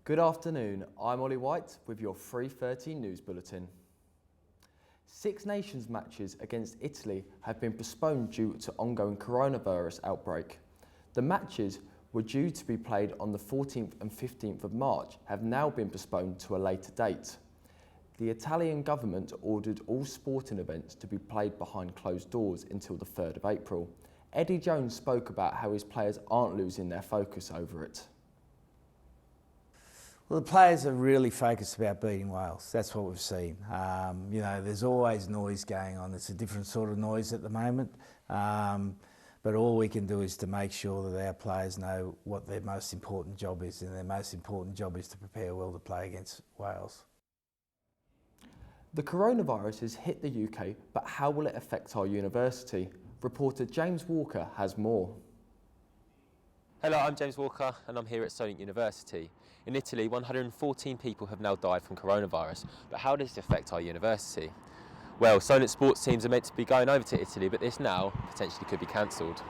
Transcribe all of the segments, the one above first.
Good afternoon, I'm Ollie White with your 3:30 news bulletin. Six Nations matches against Italy have been postponed due to ongoing coronavirus outbreak. The matches were due to be played on the 14th and 15th of March have now been postponed to a later date. The Italian government ordered all sporting events to be played behind closed doors until the 3rd of April. Eddie Jones spoke about how his players aren't losing their focus over it. Well, the players are really focused about beating Wales. That's what we've seen. There's always noise going on. It's a different sort of noise at the moment. But all we can do is to make sure that our players know what their most important job is, and their most important job is to prepare well to play against Wales. The coronavirus has hit the UK, but how will it affect our university? Reporter James Walker has more. Hello, I'm James Walker and I'm here at Solent University. In Italy, 114 people have now died from coronavirus, but how does it affect our university? Well, Solent sports teams are meant to be going over to Italy, but this now potentially could be cancelled.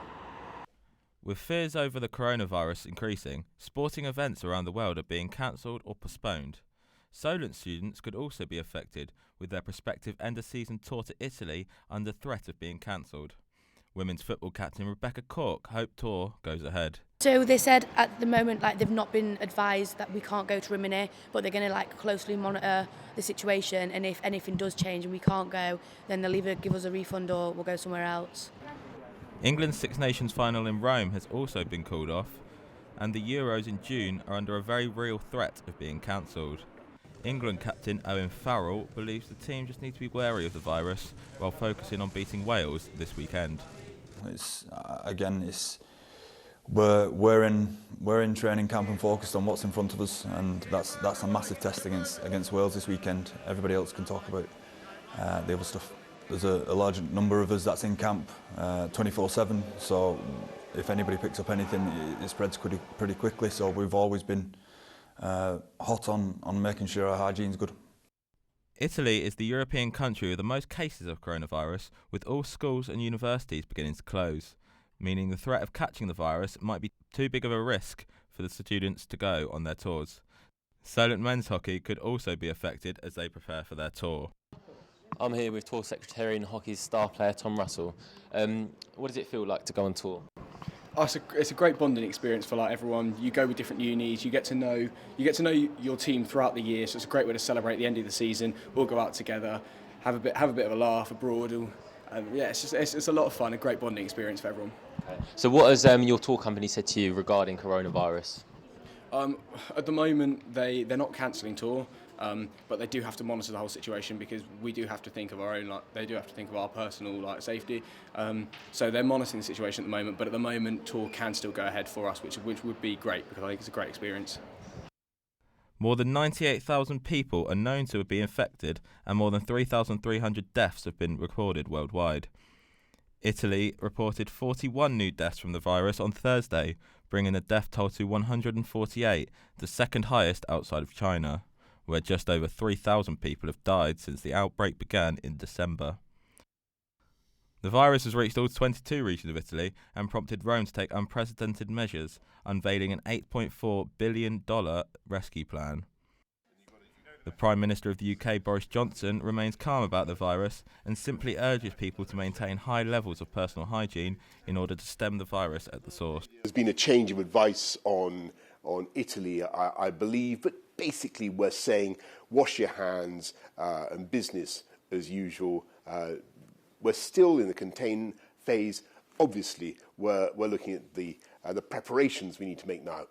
With fears over the coronavirus increasing, sporting events around the world are being cancelled or postponed. Solent students could also be affected, with their prospective end-of-season tour to Italy under threat of being cancelled. Women's football captain Rebecca Cork hoped tour goes ahead. So they said at the moment they've not been advised that we can't go to Rimini, but they're going to closely monitor the situation, and if anything does change and we can't go, then they'll either give us a refund or we'll go somewhere else. England's Six Nations final in Rome has also been called off, and the Euros in June are under a very real threat of being cancelled. England captain Owen Farrell believes the team just need to be wary of the virus while focusing on beating Wales this weekend. We're in training camp and focused on what's in front of us, and that's a massive test against Wales this weekend. Everybody else can talk about the other stuff. There's a large number of us that's in camp 24/7, so if anybody picks up anything, it spreads pretty quickly. So we've always been hot on making sure our hygiene's good. Italy is the European country with the most cases of coronavirus, with all schools and universities beginning to close, meaning the threat of catching the virus might be too big of a risk for the students to go on their tours. Solent men's hockey could also be affected as they prepare for their tour. I'm here with Tour Secretary and hockey's star player Tom Russell. What does it feel like to go on tour? It's a great bonding experience for everyone. You go with different unis, you get to know your team throughout the year, so it's a great way to celebrate the end of the season. We'll go out together, have a bit of a laugh abroad. It's a lot of fun, a great bonding experience for everyone. Okay. So what has your tour company said to you regarding coronavirus? At the moment, they're not cancelling tour, but they do have to monitor the whole situation because we do have to think of our own, they do have to think of our personal safety. So they're monitoring the situation at the moment, but at the moment, tour can still go ahead for us, which would be great because I think it's a great experience. More than 98,000 people are known to be infected, and more than 3,300 deaths have been recorded worldwide. Italy reported 41 new deaths from the virus on Thursday, bringing the death toll to 148, the second highest outside of China, where just over 3,000 people have died since the outbreak began in December. The virus has reached all 22 regions of Italy and prompted Rome to take unprecedented measures, unveiling an $8.4 billion rescue plan. The Prime Minister of the UK, Boris Johnson, remains calm about the virus and simply urges people to maintain high levels of personal hygiene in order to stem the virus at the source. There's been a change of advice on Italy, I believe, but basically we're saying wash your hands and business as usual. We're still in the contain phase. Obviously, we're looking at the preparations we need to make now.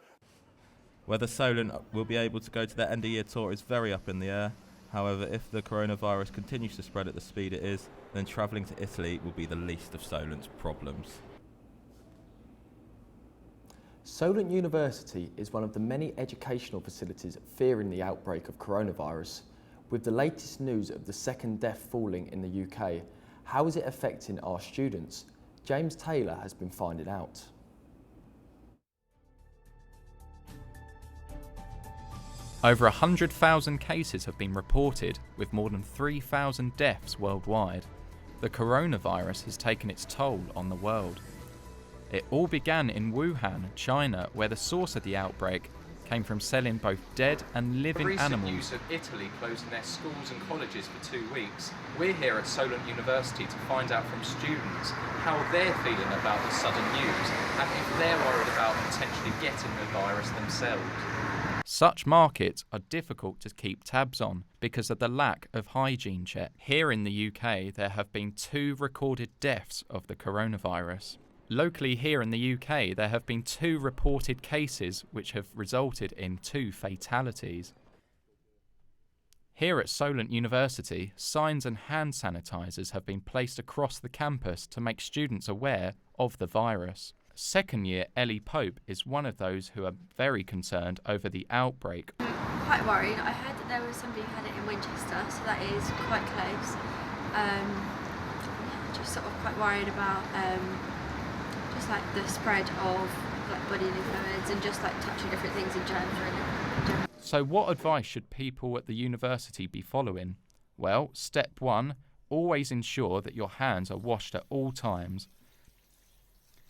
Whether Solent will be able to go to their end-of-year tour is very up in the air. However, if the coronavirus continues to spread at the speed it is, then travelling to Italy will be the least of Solent's problems. Solent University is one of the many educational facilities fearing the outbreak of coronavirus. With the latest news of the second death falling in the UK, how is it affecting our students? James Taylor has been finding out. Over 100,000 cases have been reported, with more than 3,000 deaths worldwide. The coronavirus has taken its toll on the world. It all began in Wuhan, China, where the source of the outbreak came from selling both dead and living animals. Use of Italy closing their schools and colleges for 2 weeks. We're here at Solent University to find out from students how they're feeling about the sudden news and if they're worried about potentially getting the virus themselves. Such markets are difficult to keep tabs on because of the lack of hygiene check. Here in the UK, there have been 2 recorded deaths of the coronavirus. Locally here in the UK, there have been 2 reported cases which have resulted in 2 fatalities. Here at Solent University, signs and hand sanitisers have been placed across the campus to make students aware of the virus. Second year Ellie Pope is one of those who are very concerned over the outbreak. Quite worried. I heard that there was somebody who had it in Winchester, so that is quite close. Just sort of quite worried about just like the spread of like bodily fluids and just like touching different things and germs really. So what advice should people at the university be following? Well, step 1, always ensure that your hands are washed at all times.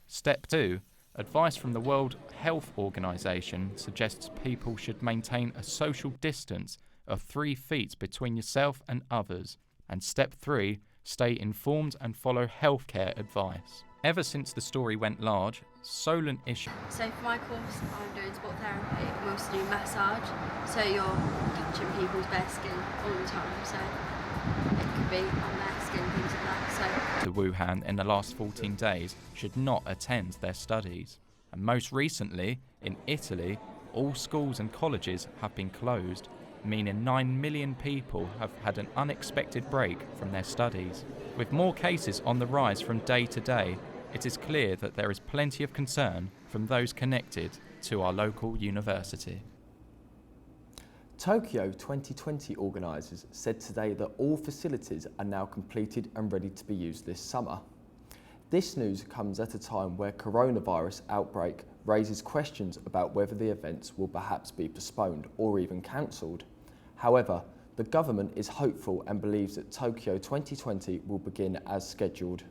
Step 2, advice from the World Health Organization suggests people should maintain a social distance of 3 feet between yourself and others. And step 3, stay informed and follow healthcare advice. Ever since the story went large, Solent issued. So for my course, I'm doing sport therapy and we also do massage. So you're touching people's bare skin all the time. So it could be on their skin, things like that. So The Wuhan in the last 14 days should not attend their studies. And most recently, in Italy, all schools and colleges have been closed, meaning 9 million people have had an unexpected break from their studies. With more cases on the rise from day to day, it is clear that there is plenty of concern from those connected to our local university. Tokyo 2020 organisers said today that all facilities are now completed and ready to be used this summer. This news comes at a time where coronavirus outbreak raises questions about whether the events will perhaps be postponed or even cancelled. However, the government is hopeful and believes that Tokyo 2020 will begin as scheduled.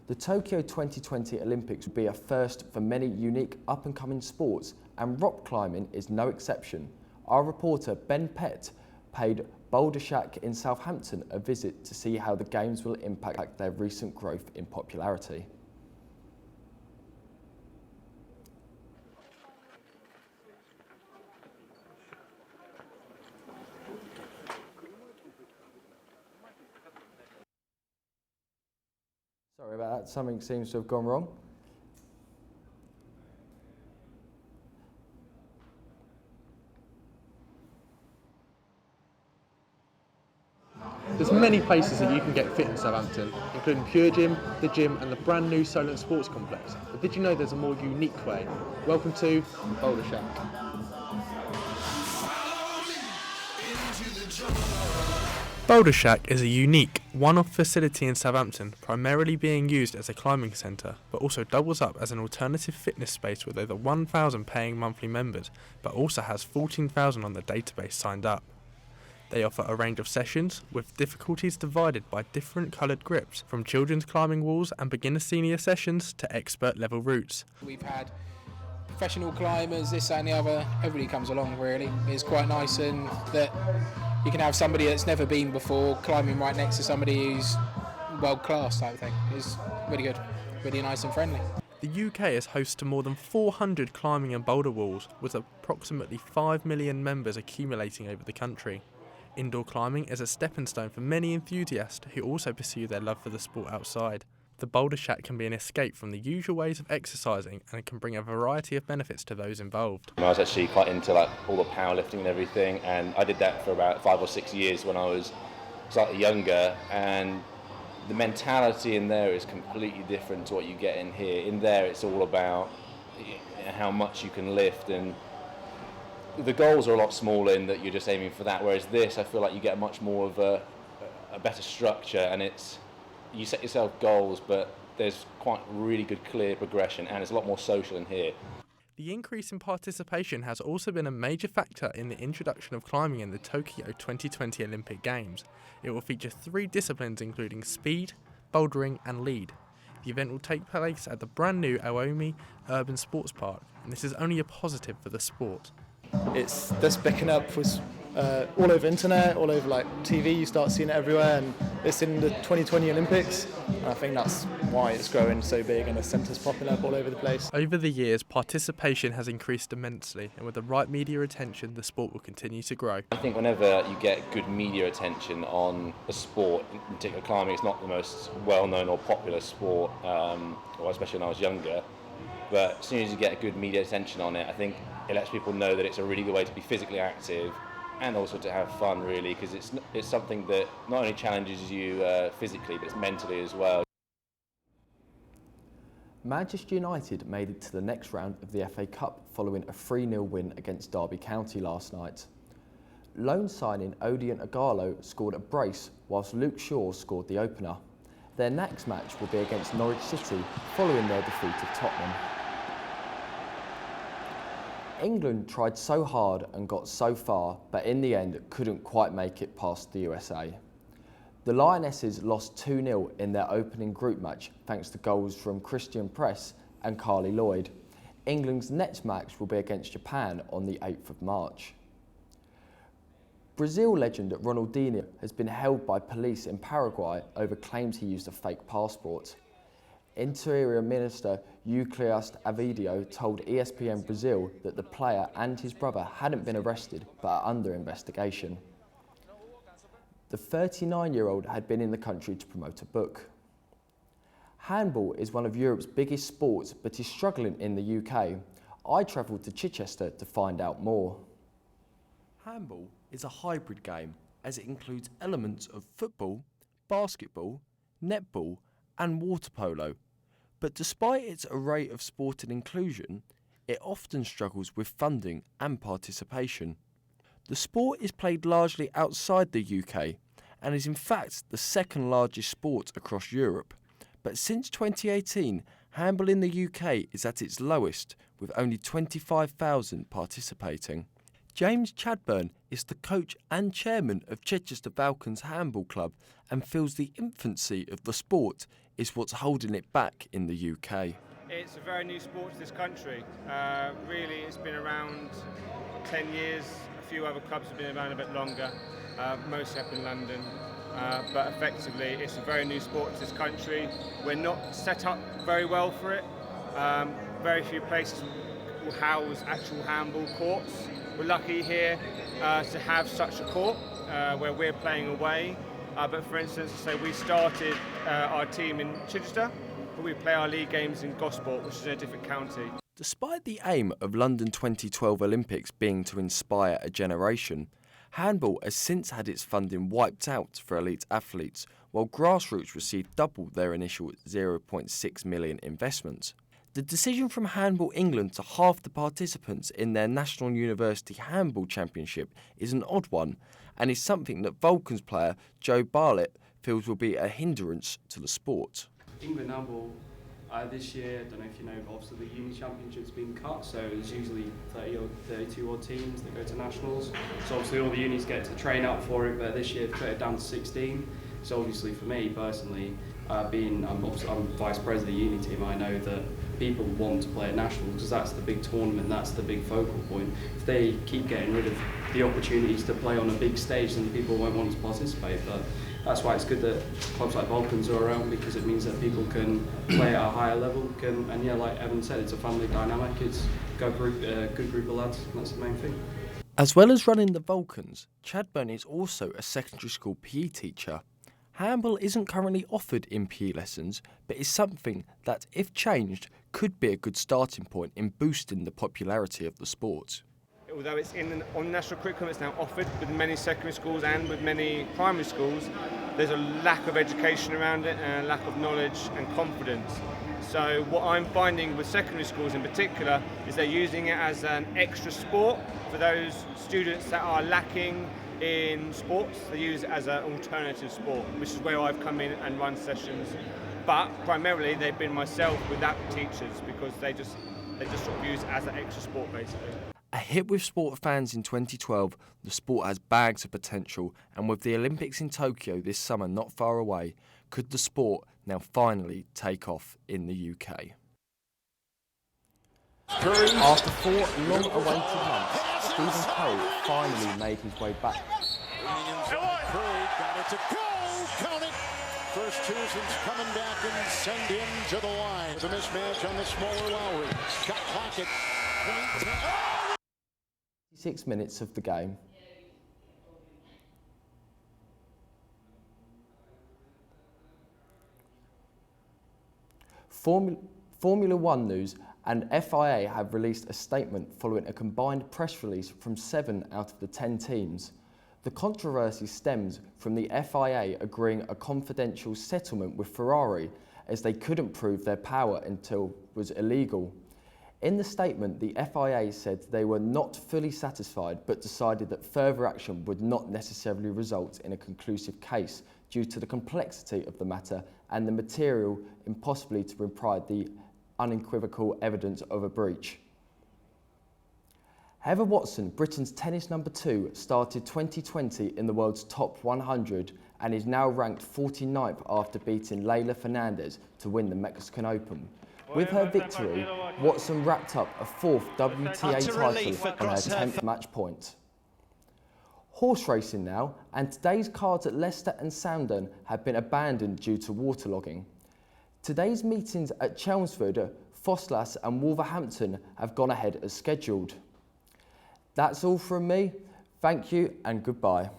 The Tokyo 2020 Olympics will be a first for many unique up-and-coming sports, and rock climbing is no exception. Our reporter Ben Pett paid Boulder Shack in Southampton a visit to see how the games will impact their recent growth in popularity. Sorry about that, something seems to have gone wrong. There's many places that you can get fit in Southampton, including Pure Gym, the gym and the brand new Solent Sports Complex. But did you know there's a more unique way? Welcome to Boulder Shack. Boulder Shack is a unique, one-off facility in Southampton, primarily being used as a climbing centre, but also doubles up as an alternative fitness space with over 1,000 paying monthly members, but also has 14,000 on the database signed up. They offer a range of sessions, with difficulties divided by different coloured grips, from children's climbing walls and beginner-senior sessions to expert-level routes. We've had professional climbers, this and the other, everybody comes along really. It's quite nice and that you can have somebody that's never been before climbing right next to somebody who's world-class type of thing. It's really good, really nice and friendly. The UK is host to more than 400 climbing and boulder walls, with approximately 5 million members accumulating over the country. Indoor climbing is a stepping stone for many enthusiasts who also pursue their love for the sport outside. The Boulder Shack can be an escape from the usual ways of exercising and can bring a variety of benefits to those involved. I was actually quite into all the powerlifting and everything, and I did that for about 5 or 6 years when I was slightly younger, and the mentality in there is completely different to what you get in here. In there it's all about how much you can lift, and the goals are a lot smaller in that you're just aiming for that, whereas this I feel like you get much more of a better structure, and it's you set yourself goals but there's quite really good clear progression, and it's a lot more social in here. The increase in participation has also been a major factor in the introduction of climbing in the Tokyo 2020 Olympic Games. It will feature 3 disciplines including speed, bouldering and lead. The event will take place at the brand new Aomi Urban Sports Park, and this is only a positive for the sport. It's this picking up was all over internet, all over like TV. You start seeing it everywhere, and it's in the 2020 Olympics. And I think that's why it's growing so big, and the centres popping up all over the place. Over the years, participation has increased immensely, and with the right media attention, the sport will continue to grow. I think whenever you get good media attention on a sport, in particular climbing, it's not the most well-known or popular sport, or especially when I was younger. But as soon as you get good media attention on it, I think it lets people know that it's a really good way to be physically active and also to have fun, really, because it's something that not only challenges you physically, but it's mentally as well. Manchester United made it to the next round of the FA Cup following a 3-0 win against Derby County last night. Loan signing Odion Ighalo scored a brace, whilst Luke Shaw scored the opener. Their next match will be against Norwich City following their defeat of Tottenham. England tried so hard and got so far, but in the end couldn't quite make it past the USA. The Lionesses lost 2-0 in their opening group match thanks to goals from Christian Press and Carly Lloyd. England's next match will be against Japan on the 8th of March. Brazil legend Ronaldinho has been held by police in Paraguay over claims he used a fake passport. Interior Minister Euclides Avidio told ESPN Brazil that the player and his brother hadn't been arrested but are under investigation. The 39-year-old had been in the country to promote a book. Handball is one of Europe's biggest sports but is struggling in the UK. I travelled to Chichester to find out more. Handball is a hybrid game as it includes elements of football, basketball, netball and water polo. But despite its array of sport and inclusion, it often struggles with funding and participation. The sport is played largely outside the UK and is in fact the second largest sport across Europe. But since 2018, handball in the UK is at its lowest, with only 25,000 participating. James Chadburn is the coach and chairman of Chichester Falcons Handball Club and feels the infancy of the sport is what's holding it back in the UK. It's a very new sport to this country. Really, it's been around 10 years. A few other clubs have been around a bit longer, mostly up in London. But effectively, it's a very new sport to this country. We're not set up very well for it. Very few places will house actual handball courts. We're lucky here to have such a court where we're playing away. But for instance, say we started our team in Chichester, but we play our league games in Gosport, which is in a different county. Despite the aim of London 2012 Olympics being to inspire a generation, handball has since had its funding wiped out for elite athletes, while grassroots received double their initial £0.6 million investment. The decision from Handball England to halve the participants in their National University Handball Championship is an odd one, and is something that Vulcans player Joe Bartlett feels will be a hindrance to the sport. England Handball this year, I don't know if you know, but obviously the Uni Championship's been cut, so there's usually 30 or 32 odd teams that go to nationals. So obviously all the unis get to train out for it, but this year they've cut it down to 16. So obviously for me personally, I'm vice president of the uni team, I know that people want to play at nationals because that's the big tournament, that's the big focal point. If they keep getting rid of the opportunities to play on a big stage, then people won't want to participate. But that's why it's good that clubs like Vulcans are around, because it means that people can play at a higher level. And yeah, like Evan said, it's a family dynamic. It's a good group of lads, and that's the main thing. As well as running the Vulcans, Chadburn is also a secondary school PE teacher. Handball isn't currently offered in PE lessons, but is something that, if changed, could be a good starting point in boosting the popularity of the sport. Although it's on national curriculum, it's now offered with many secondary schools and with many primary schools. There's a lack of education around it and a lack of knowledge and confidence. So what I'm finding with secondary schools in particular is they're using it as an extra sport for those students that are lacking in sports. They use it as an alternative sport, which is where I've come in and run sessions. But primarily they've been myself without teachers, because they just sort of use it as an extra sport basically. A hit with sport fans in 2012, the sport has bags of potential, and with the Olympics in Tokyo this summer not far away, Could the sport now finally take off in the UK? After 4 long-awaited months, Stephen Curry finally made his way back. Curry got it to go, count it. First Susan's coming back and send him to the line. The mismatch on the smaller Lowry. Shot clock at 6 minutes of the game. Formula One News and FIA have released a statement following a combined press release from 7 out of the 10 teams. The controversy stems from the FIA agreeing a confidential settlement with Ferrari as they couldn't prove their power until it was illegal. In the statement, the FIA said they were not fully satisfied but decided that further action would not necessarily result in a conclusive case due to the complexity of the matter and the material impossibly to provide the unequivocal evidence of a breach. Heather Watson, Britain's tennis number 2, started 2020 in the world's top 100 and is now ranked 49th after beating Leylah Fernandez to win the Mexican Open. With her victory, Watson wrapped up a 4th WTA title on her 10th match point. Horse racing now, and today's cards at Leicester and Southampton have been abandoned due to waterlogging. Today's meetings at Chelmsford, Fosslas and Wolverhampton have gone ahead as scheduled. That's all from me. Thank you and goodbye.